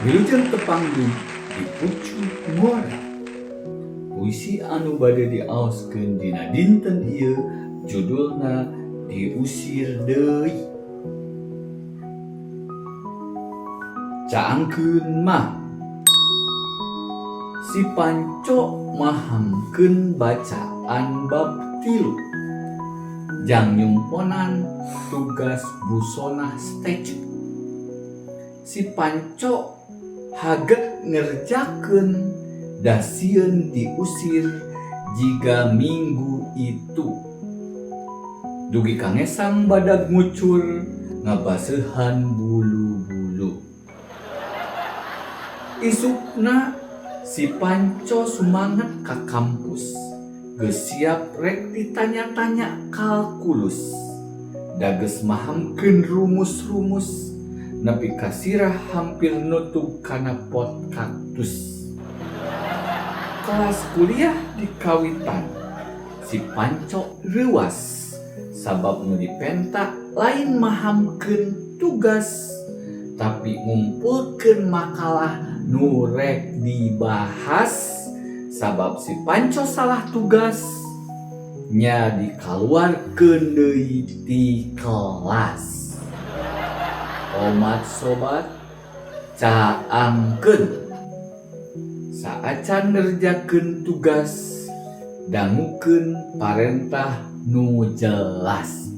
Wilujeng tepanggung di pucuk muara. Puisi anu bade diaoskeun dina dinten ieu judulna Diusir Deui. Caangkeun mah si Panco mahamkeun bacaan bab 3 jang nyumponan tugas busona statue. Si Panco haget ngerjakeun da sieun diusir jiga minggu itu. Dugi kangesang badag ngucur ngabaseuhan bulu-bulu. Isukna si Panco sumanget ka kampus, geus siap rek ditanya-tanya kalkulus. Da geus mahamkeun rumus-rumus nepi ka sirah hampir nutug kana pot kaktus. Kelas kuliah di kawitan si Panco reuas sabab nu dipenta lain mahamkeun tugas tapi ngumpulkeun makalah nu rek dibahas. Sabab si Panco salah tugas nya dikaluarkeun deui ti kelas. Omat sobat, caangkeun saacan ngerjakeun tugas dangukeun parentah nu jelas.